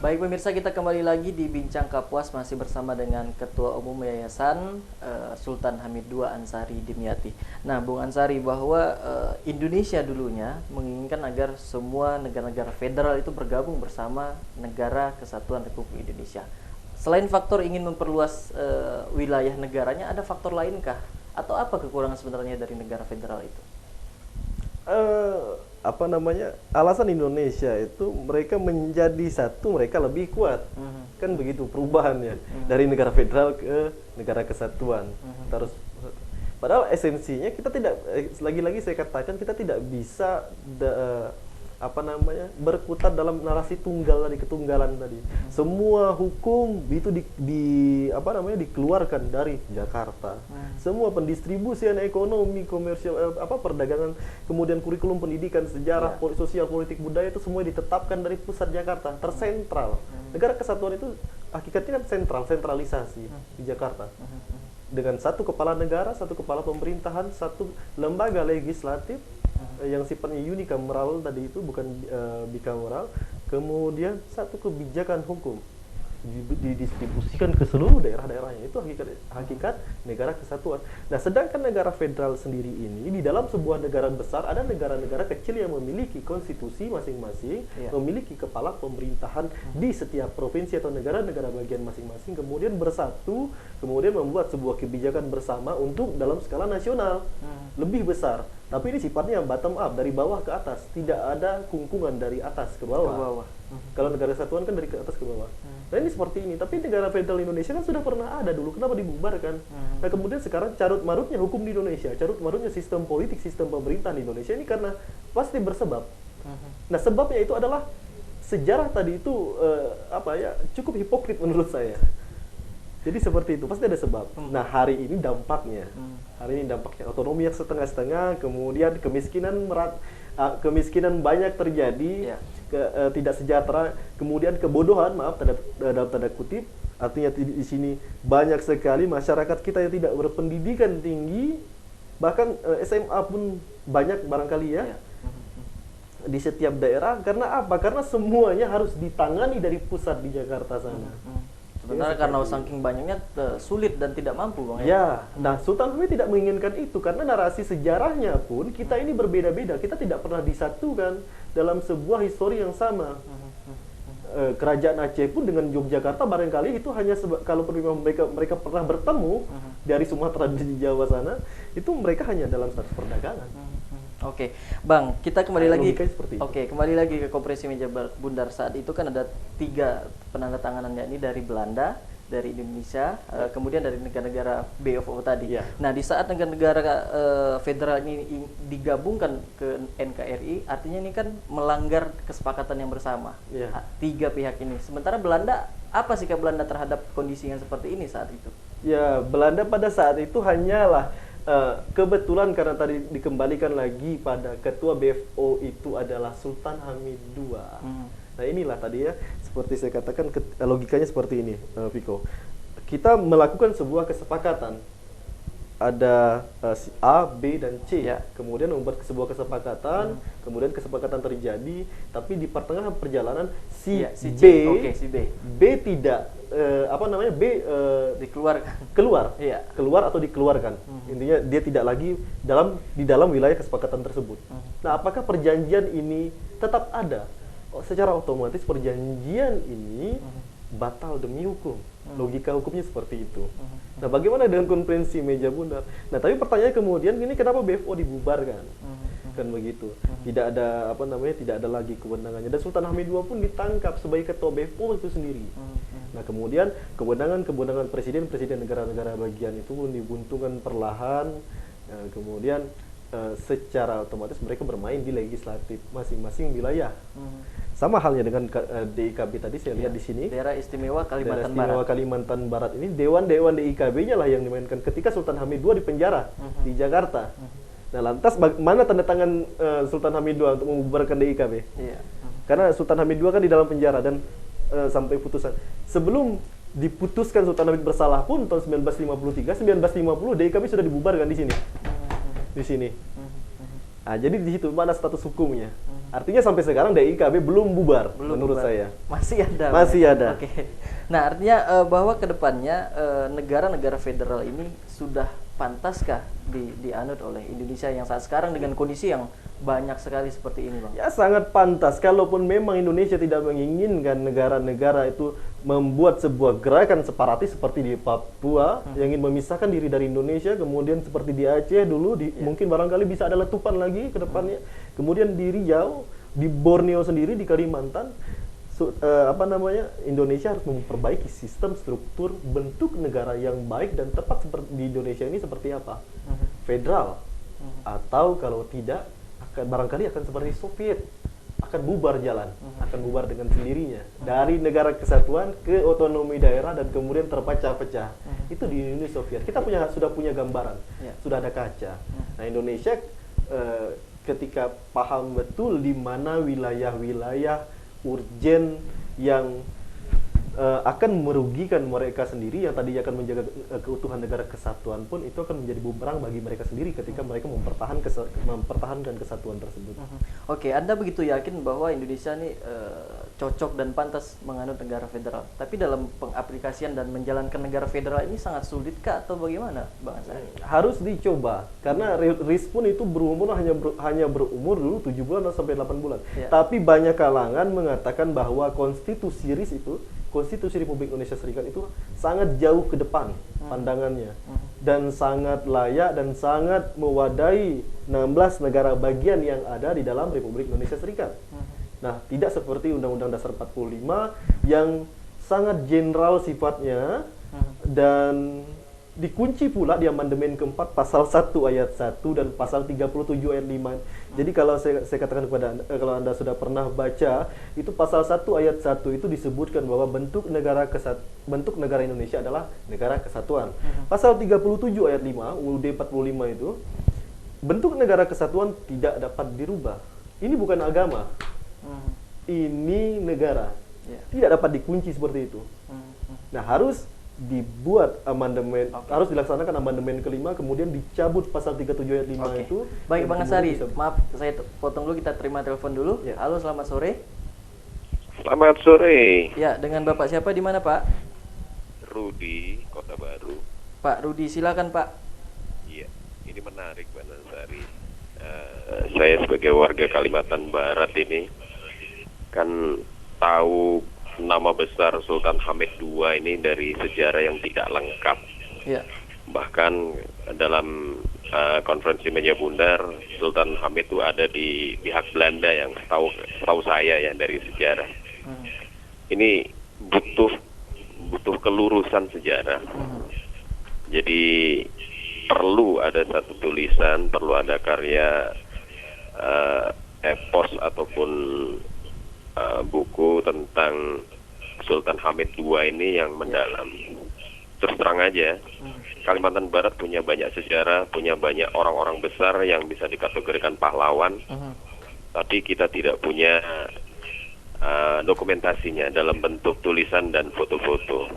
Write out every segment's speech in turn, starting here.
Baik pemirsa, kita kembali lagi di Bincang Kapuas masih bersama dengan Ketua Umum Yayasan Sultan Hamid II Ansari Dimyati. Nah, Bung Ansari, bahwa Indonesia dulunya menginginkan agar semua negara-negara federal itu bergabung bersama Negara Kesatuan Republik Indonesia. Selain faktor ingin memperluas wilayah negaranya, ada faktor lainkah? Atau apa kekurangan sebenarnya dari negara federal itu? Alasan Indonesia itu mereka menjadi satu, mereka lebih kuat. Kan begitu perubahannya dari negara federal ke negara kesatuan. Terus padahal esensinya kita tidak, lagi-lagi saya katakan, kita tidak bisa berkutat dalam narasi tunggal tadi, ketunggalan tadi. Semua hukum itu dikeluarkan dari Jakarta. Semua pendistribusian ekonomi, komersial, perdagangan, kemudian kurikulum pendidikan, sejarah, sosial, politik, budaya itu semua ditetapkan dari pusat Jakarta, tersentral. Negara kesatuan itu hakikatnya kan sentralisasi di Jakarta. Dengan satu kepala negara, satu kepala pemerintahan, satu lembaga legislatif yang sifatnya unikameral tadi itu, bukan bikameral, kemudian satu kebijakan hukum didistribusikan ke seluruh daerah-daerahnya. Itu hakikat negara kesatuan. Nah, sedangkan negara federal sendiri ini, di dalam sebuah negara besar ada negara-negara kecil yang memiliki konstitusi masing-masing, memiliki kepala pemerintahan di setiap provinsi atau negara-negara bagian masing-masing, kemudian bersatu, kemudian membuat sebuah kebijakan bersama untuk dalam skala nasional lebih besar. Tapi ini sifatnya bottom up, dari bawah ke atas, tidak ada kungkungan dari atas ke bawah. Kalau negara kesatuan kan dari ke atas ke bawah. Nah, ini seperti ini. Tapi negara federal Indonesia kan sudah pernah ada dulu. Kenapa dibubarkan? Nah, kemudian sekarang carut marutnya hukum di Indonesia, carut marutnya sistem politik, sistem pemerintahan di Indonesia ini karena pasti bersebab. Nah, sebabnya itu adalah sejarah tadi itu cukup hipokrit menurut saya. Jadi seperti itu, pasti ada sebab. Nah, hari ini dampaknya otonomi yang setengah-setengah, kemudian kemiskinan banyak terjadi, tidak sejahtera, kemudian kebodohan, dalam tanda kutip, artinya di sini banyak sekali masyarakat kita yang tidak berpendidikan tinggi, bahkan SMA pun banyak barangkali di setiap daerah. Karena apa? Karena semuanya harus ditangani dari pusat di Jakarta sana. Sebenarnya karena saking banyaknya sulit dan tidak mampu, Bang. Nah, Sultan Hamid tidak menginginkan itu karena narasi sejarahnya pun kita ini berbeda-beda. Kita tidak pernah disatukan dalam sebuah histori yang sama. Kerajaan Aceh pun dengan Yogyakarta barangkali itu hanya kalau mereka pernah bertemu dari Sumatera di Jawa sana, itu mereka hanya dalam status perdagangan. Oke, Bang, kita kembali lagi. Kembali lagi ke Konferensi Meja Bundar. Saat itu kan ada 3 penandatanganan, yakni dari Belanda, dari Indonesia, kemudian dari negara-negara BFO tadi. Nah, di saat negara-negara federal ini digabungkan ke NKRI, artinya ini kan melanggar kesepakatan yang bersama 3 pihak ini. Sementara Belanda, apa sikap Belanda terhadap kondisi yang seperti ini saat itu? Ya, Belanda pada saat itu hanyalah kebetulan karena tadi dikembalikan lagi pada ketua BFO itu adalah Sultan Hamid II. Nah, inilah tadi seperti saya katakan logikanya seperti ini, Viko. Kita melakukan sebuah kesepakatan. Ada A, B, dan C. Kemudian membuat sebuah kesepakatan, kemudian kesepakatan terjadi, tapi di pertengahan perjalanan si B tidak keluar atau dikeluarkan. Intinya dia tidak lagi di dalam wilayah kesepakatan tersebut. Nah, apakah perjanjian ini tetap ada? Secara otomatis perjanjian ini batal demi hukum. Logika hukumnya seperti itu. Nah, bagaimana dengan konferensi meja bundar? Nah, tapi pertanyaan kemudian ini, kenapa BFO dibubarkan? Kan begitu. Tidak ada lagi kewenangannya. Dan Sultan Hamid II pun ditangkap sebagai ketua BFO itu sendiri. Nah, kemudian kewenangan presiden negara-negara bagian itu pun dibuntukan perlahan. Kemudian secara otomatis mereka bermain di legislatif masing-masing wilayah. Sama halnya dengan DIKB tadi saya lihat di sini. Daerah Istimewa Kalimantan Barat ini dewan-dewan DIKB-nya lah yang dimainkan ketika Sultan Hamid II di penjara di Jakarta. Nah, lantas mana tanda tangan Sultan Hamid II untuk membubarkan DIKB? Karena Sultan Hamid II kan di dalam penjara dan sampai putusan. Sebelum diputuskan Sultan Hamid bersalah pun tahun 1950 DIKB sudah dibubarkan di sini. Di sini. Nah, jadi di situ mana status hukumnya. Artinya sampai sekarang DIKB belum bubar, menurut saya. Masih ada. Masih ada. Oke. Nah, artinya bahwa kedepannya negara-negara federal ini sudah pantaskah dianut oleh Indonesia yang saat sekarang dengan kondisi yang banyak sekali seperti ini, Bang? Ya sangat pantas, kalaupun memang Indonesia tidak menginginkan negara-negara itu membuat sebuah gerakan separatis seperti di Papua yang ingin memisahkan diri dari Indonesia, kemudian seperti di Aceh dulu, mungkin barangkali bisa ada letupan lagi ke depannya, kemudian di Riau, di Borneo sendiri, di Kalimantan, Indonesia harus memperbaiki sistem struktur bentuk negara yang baik dan tepat seperti di Indonesia ini seperti apa? Federal, atau kalau tidak barangkali akan seperti Soviet, akan bubar jalan, akan bubar dengan sendirinya dari negara kesatuan ke otonomi daerah dan kemudian terpecah-pecah. Itu di Uni Soviet. Kita sudah punya gambaran, sudah ada kaca. Nah, Indonesia ketika paham betul di mana wilayah-wilayah urgen yang akan merugikan mereka sendiri, yang tadi akan menjaga keutuhan negara kesatuan pun, itu akan menjadi bumerang bagi mereka sendiri ketika mereka mempertahankan kesatuan tersebut. Oke, Anda begitu yakin bahwa Indonesia ini cocok dan pantas menganut negara federal. Tapi dalam pengaplikasian dan menjalankan negara federal ini sangat sulitkah atau bagaimana, Bang Ansari? Harus dicoba, karena RIS pun itu hanya berumur dulu 7 bulan sampai 8 bulan. Tapi banyak kalangan mengatakan bahwa konstitusi RIS itu, Konstitusi Republik Indonesia Serikat itu sangat jauh ke depan pandangannya, dan sangat layak dan sangat mewadahi 16 negara bagian yang ada di dalam Republik Indonesia Serikat. Nah, tidak seperti Undang-Undang Dasar 45 yang sangat general sifatnya dan dikunci pula di amandemen keempat pasal 1 ayat 1 dan pasal 37 ayat 5. Jadi kalau saya katakan kepada Anda, kalau Anda sudah pernah baca, itu pasal 1 ayat 1 itu disebutkan bahwa bentuk negara Indonesia adalah negara kesatuan. Pasal 37 ayat 5 UUD 45 itu, bentuk negara kesatuan tidak dapat dirubah. Ini bukan agama. Ini negara. Tidak dapat dikunci seperti itu. Nah, harus dibuat amandemen, harus dilaksanakan amandemen kelima, kemudian dicabut pasal 37 ayat 5 itu. Baik, Bang Ansari, maaf saya potong dulu, kita terima telepon dulu. Halo, selamat sore. Selamat sore. Ya, dengan Bapak siapa, di mana, Pak? Rudi, Kota Baru. Pak Rudi, silakan, Pak. Iya, ini menarik, Bang Ansari. Saya sebagai warga Kalimantan Barat ini kan tahu nama besar Sultan Hamid II ini dari sejarah yang tidak lengkap. Bahkan dalam konferensi meja bundar, Sultan Hamid itu ada di pihak Belanda yang tahu saya ya dari sejarah. Ini butuh kelurusan sejarah. Jadi perlu ada satu tulisan, perlu ada karya epos ataupun buku tentang Sultan Hamid II ini yang mendalam. Terus terang aja, Kalimantan Barat punya banyak sejarah, punya banyak orang-orang besar yang bisa dikategorikan pahlawan, tapi kita tidak punya dokumentasinya dalam bentuk tulisan dan foto-foto.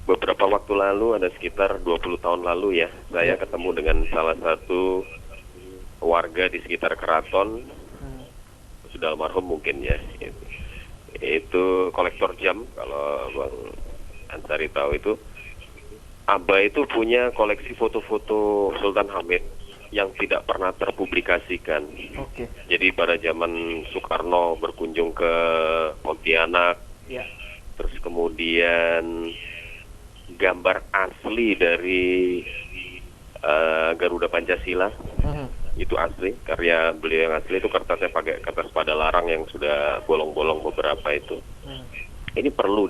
Beberapa waktu lalu, ada sekitar 20 tahun lalu ya, saya ketemu dengan salah satu warga di sekitar keraton, sudah almarhum mungkin ya, itu kolektor jam. Kalau Bang Ansari tahu, itu Aba itu punya koleksi foto-foto Sultan Hamid yang tidak pernah terpublikasikan. Jadi pada zaman Soekarno berkunjung ke Pontianak, terus kemudian gambar asli dari Garuda Pancasila, itu asli, karya beliau yang asli, itu kertasnya pakai kertas pada larang yang sudah bolong-bolong beberapa itu. Ini perlu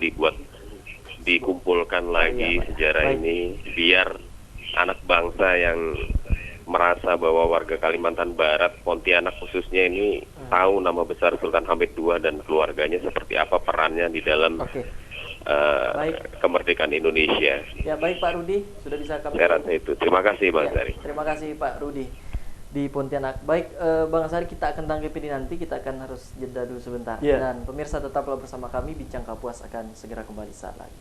dikumpulkan lagi sejarah ini, biar anak bangsa yang merasa bahwa warga Kalimantan Barat, Pontianak khususnya ini, tahu nama besar Sultan Hamid II dan keluarganya seperti apa perannya di dalam kemerdekaan Indonesia. Ya, baik Pak Rudi, sudah bisa kami. Saya rasa itu. Terima kasih Bang Ansari. Terima kasih Pak Rudi di Pontianak. Baik, Bang Ansari, kita akan tanggapi nanti, kita akan harus jeda dulu sebentar. Dan pemirsa tetaplah bersama kami, Bincang Kapuas akan segera kembali saat lagi.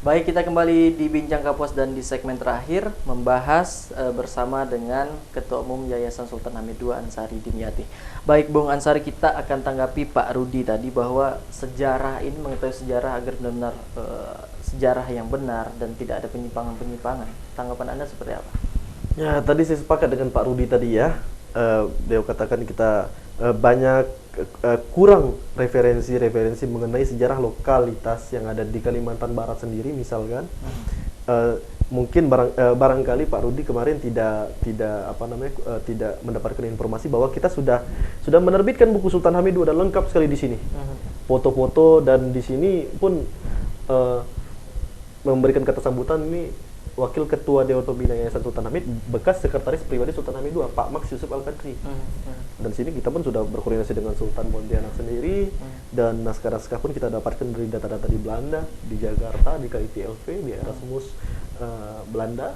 Baik, kita kembali di Bincang Kapuas dan di segmen terakhir membahas bersama dengan Ketua Umum Yayasan Sultan Hamid II Ansari Dimyati. Baik, Bung Ansari, kita akan tanggapi Pak Rudi tadi bahwa sejarah ini, mengetahui sejarah agar benar-benar sejarah yang benar dan tidak ada penyimpangan-penyimpangan. Tanggapan Anda seperti apa? Ya, tadi saya sepakat dengan Pak Rudi tadi ya. Beliau katakan kita banyak kurang referensi mengenai sejarah lokalitas yang ada di Kalimantan Barat sendiri, misalkan. Mungkin barangkali Pak Rudi kemarin tidak mendapatkan informasi bahwa kita sudah menerbitkan buku Sultan Hamid II dan lengkap sekali di sini. Foto-foto, dan di sini pun memberikan kata sambutan ini Wakil Ketua Dewan Pembina Yayasan Sultan Hamid, bekas Sekretaris Pribadi Sultan Hamid II, Pak Max Yusuf Al-Qadri. Dan sini kita pun sudah berkoordinasi dengan Sultan Pontianak sendiri, dan naskah-naskah pun kita dapatkan dari data-data di Belanda, di Jakarta, di KITLV, di Erasmus Belanda,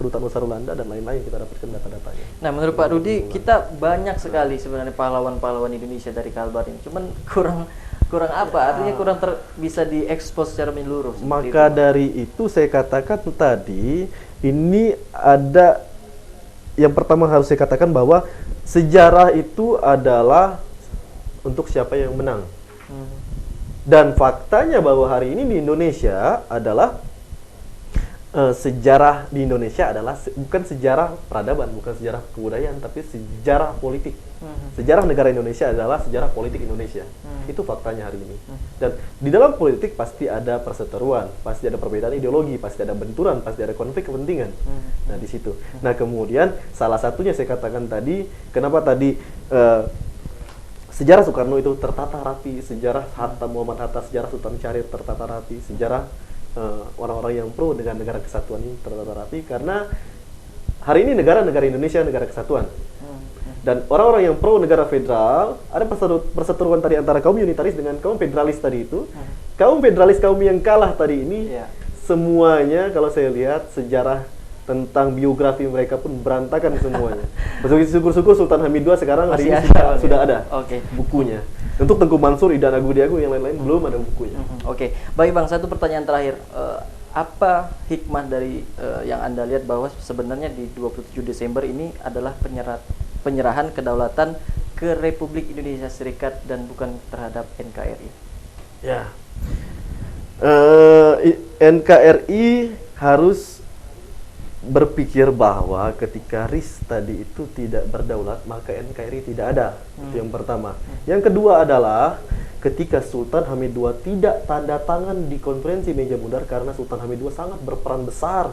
Kedutaan Besar Belanda, dan lain-lain kita dapatkan data-datanya. Nah, menurut Pak Rudi, kita banyak sekali sebenarnya pahlawan-pahlawan Indonesia dari Kalbar ini, cuman kurang apa? Artinya kurang bisa diekspos secara menyeluruh. Maka dari itu saya katakan tadi, ini ada yang pertama harus saya katakan bahwa sejarah itu adalah untuk siapa yang menang. Dan faktanya bahwa hari ini di Indonesia adalah sejarah di Indonesia adalah bukan sejarah peradaban, bukan sejarah kebudayaan, tapi sejarah politik. Sejarah negara Indonesia adalah sejarah politik Indonesia. Itu faktanya hari ini. Dan di dalam politik pasti ada perseteruan, pasti ada perbedaan ideologi, pasti ada benturan, pasti ada konflik kepentingan. Nah, di situ. Nah, kemudian salah satunya saya katakan tadi, kenapa tadi sejarah Soekarno itu tertata rapi, sejarah Hatta, Muhammad Hatta, sejarah Sultan Syarif tertata rapi, sejarah orang-orang yang pro dengan negara kesatuan ini tertata rapi, karena hari ini negara-negara Indonesia negara kesatuan. Dan orang-orang yang pro negara federal, ada perseteruan tadi antara kaum unitaris dengan kaum federalis tadi itu. Kaum federalis, kaum yang kalah tadi ini, semuanya kalau saya lihat sejarah tentang biografi mereka pun berantakan semuanya. Syukur-syukur Sultan Hamid II sekarang hari ini sudah ada bukunya. Untuk Tengku Mansur, Idan Agung Diagung, yang lain-lain belum ada bukunya. Baik Bang, satu pertanyaan terakhir. Apa hikmah dari yang Anda lihat bahwa sebenarnya di 27 Desember ini adalah penyerahan kedaulatan ke Republik Indonesia Serikat dan bukan terhadap NKRI? Ya, NKRI harus berpikir bahwa ketika RIS tadi itu tidak berdaulat, maka NKRI tidak ada. Itu yang pertama. Yang kedua adalah ketika Sultan Hamid II tidak tanda tangan di konferensi meja bundar, karena Sultan Hamid II sangat berperan besar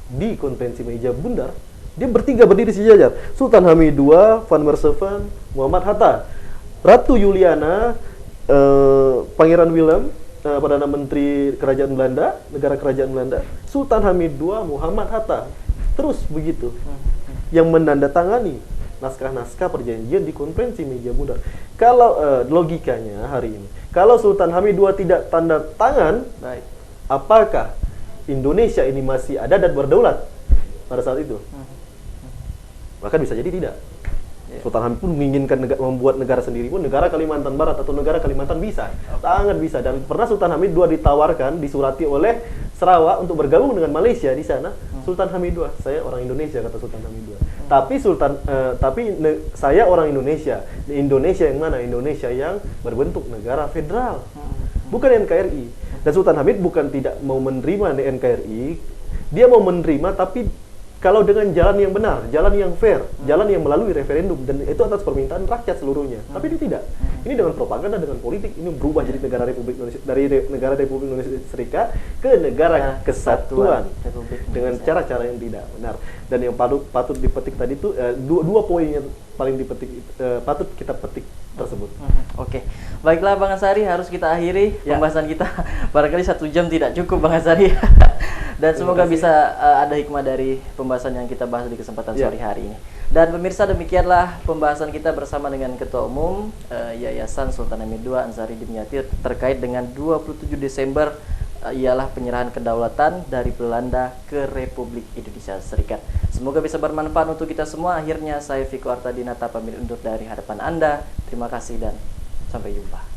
di konferensi meja bundar. Dia bertiga berdiri sejajar. Sultan Hamid II, Van Mershoven, Muhammad Hatta, Ratu Juliana, Pangeran Willem, Perdana Menteri Kerajaan Belanda, negara Kerajaan Belanda, Sultan Hamid II, Muhammad Hatta. Terus begitu. Yang menandatangani naskah-naskah perjanjian di konferensi meja bundar. Kalau logikanya hari ini, kalau Sultan Hamid II tidak tanda tangan, apakah Indonesia ini masih ada dan berdaulat pada saat itu? Bahkan bisa jadi tidak. Sultan Hamid pun menginginkan membuat negara sendiri pun, negara Kalimantan Barat atau negara Kalimantan bisa, sangat bisa. Dan pernah Sultan Hamid II ditawarkan, disurati oleh Sarawak untuk bergabung dengan Malaysia di sana. Sultan Hamid II, saya orang Indonesia, kata Sultan Hamid II. Saya orang Indonesia. Indonesia yang mana? Indonesia yang berbentuk negara federal, bukan NKRI. Dan Sultan Hamid bukan tidak mau menerima NKRI, dia mau menerima, tapi kalau dengan jalan yang benar, jalan yang fair, jalan yang melalui referendum, dan itu atas permintaan rakyat seluruhnya. Tapi ini tidak. Ini dengan propaganda, dengan politik, ini berubah jadi negara Republik Indonesia, dari negara Republik Indonesia Serikat ke negara kesatuan dengan cara-cara yang tidak benar. Dan yang patut dipetik tadi itu dua poin yang paling dipetik, patut kita petik tersebut. Baiklah Bang Ansari, harus kita akhiri pembahasan kita. Barangkali 1 jam tidak cukup Bang Ansari. Dan semoga bisa ada hikmah dari pembahasan yang kita bahas di kesempatan sore hari ini. Dan pemirsa, demikianlah pembahasan kita bersama dengan Ketua Umum Yayasan Sultan Hamid II Ansari Dimyati terkait dengan 27 Desember ialah penyerahan kedaulatan dari Belanda ke Republik Indonesia Serikat. Semoga bisa bermanfaat untuk kita semua. Akhirnya saya Viko Artadinata pamit undur dari hadapan Anda. Terima kasih dan sampai jumpa.